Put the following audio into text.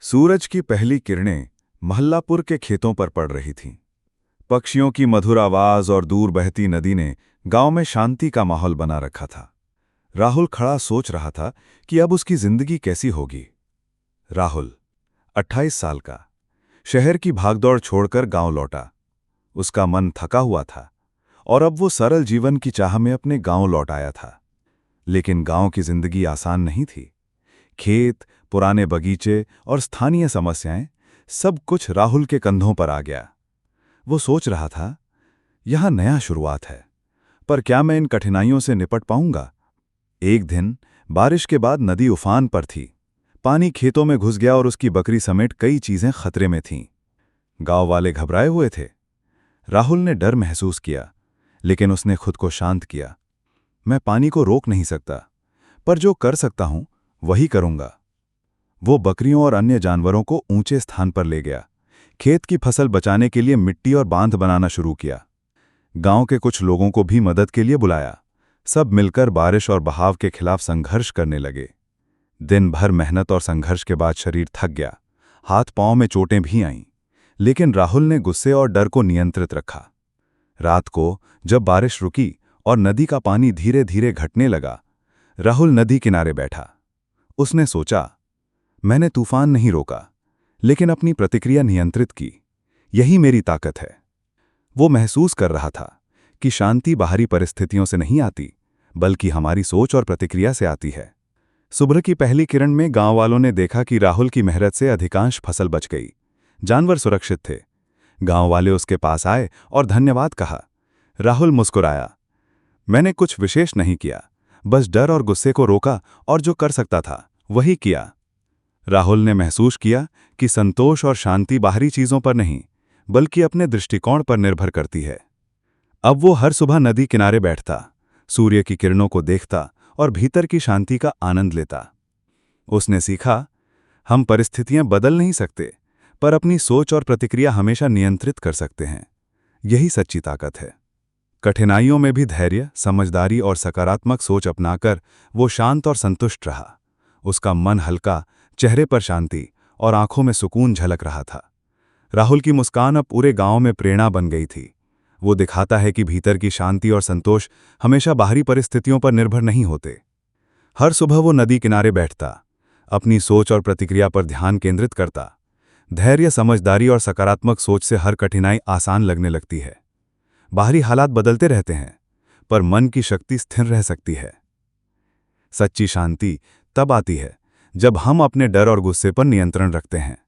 सूरज की पहली किरणें महल्लापुर के खेतों पर पड़ रही थीं। पक्षियों की मधुर आवाज और दूर बहती नदी ने गांव में शांति का माहौल बना रखा था। राहुल खड़ा सोच रहा था कि अब उसकी जिंदगी कैसी होगी। राहुल 28 साल का, शहर की भागदौड़ छोड़कर गांव लौटा। उसका मन थका हुआ था और अब वो सरल जीवन की चाह में अपने गांव लौट आया था। लेकिन गांव की जिंदगी आसान नहीं थी। खेत, पुराने बगीचे और स्थानीय समस्याएं, सब कुछ राहुल के कंधों पर आ गया। वो सोच रहा था, यहां नया शुरुआत है, पर क्या मैं इन कठिनाइयों से निपट पाऊंगा? एक दिन बारिश के बाद नदी उफान पर थी। पानी खेतों में घुस गया और उसकी बकरी समेत कई चीजें खतरे में थीं। गांव वाले घबराए हुए थे। राहुल ने डर महसूस किया, लेकिन उसने खुद को शांत किया। मैं पानी को रोक नहीं सकता, पर जो कर सकता हूं वही करूंगा। वो बकरियों और अन्य जानवरों को ऊंचे स्थान पर ले गया। खेत की फसल बचाने के लिए मिट्टी और बांध बनाना शुरू किया। गांव के कुछ लोगों को भी मदद के लिए बुलाया। सब मिलकर बारिश और बहाव के खिलाफ संघर्ष करने लगे। दिन भर मेहनत और संघर्ष के बाद शरीर थक गया। हाथ पांव में चोटें भी आईं, लेकिन राहुल ने गुस्से और डर को नियंत्रित रखा। रात को जब बारिश रुकी और नदी का पानी धीरे धीरे घटने लगा, राहुल नदी किनारे बैठा। उसने सोचा, मैंने तूफान नहीं रोका, लेकिन अपनी प्रतिक्रिया नियंत्रित की। यही मेरी ताकत है। वो महसूस कर रहा था कि शांति बाहरी परिस्थितियों से नहीं आती, बल्कि हमारी सोच और प्रतिक्रिया से आती है। सुबह की पहली किरण में गांव वालों ने देखा कि राहुल की मेहनत से अधिकांश फसल बच गई। जानवर सुरक्षित थे। गांव वाले उसके पास आए और धन्यवाद कहा। राहुल मुस्कुराया। मैंने कुछ विशेष नहीं किया, बस डर और गुस्से को रोका और जो कर सकता था वही किया। राहुल ने महसूस किया कि संतोष और शांति बाहरी चीजों पर नहीं, बल्कि अपने दृष्टिकोण पर निर्भर करती है। अब वो हर सुबह नदी किनारे बैठता, सूर्य की किरणों को देखता और भीतर की शांति का आनंद लेता। उसने सीखा, हम परिस्थितियां बदल नहीं सकते, पर अपनी सोच और प्रतिक्रिया हमेशा नियंत्रित कर सकते हैं। यही सच्ची ताकत है। कठिनाइयों में भी धैर्य, समझदारी और सकारात्मक सोच अपनाकर वो शांत और संतुष्ट रहा। उसका मन हल्का, चेहरे पर शांति और आंखों में सुकून झलक रहा था। राहुल की मुस्कान अब पूरे गांव में प्रेरणा बन गई थी। वो दिखाता है कि भीतर की शांति और संतोष हमेशा बाहरी परिस्थितियों पर निर्भर नहीं होते। हर सुबह वो नदी किनारे बैठता, अपनी सोच और प्रतिक्रिया पर ध्यान केंद्रित करता। धैर्य, समझदारी और सकारात्मक सोच से हर कठिनाई आसान लगने लगती है। बाहरी हालात बदलते रहते हैं, पर मन की शक्ति स्थिर रह सकती है। सच्ची शांति तब आती है जब हम अपने डर और गुस्से पर नियंत्रण रखते हैं।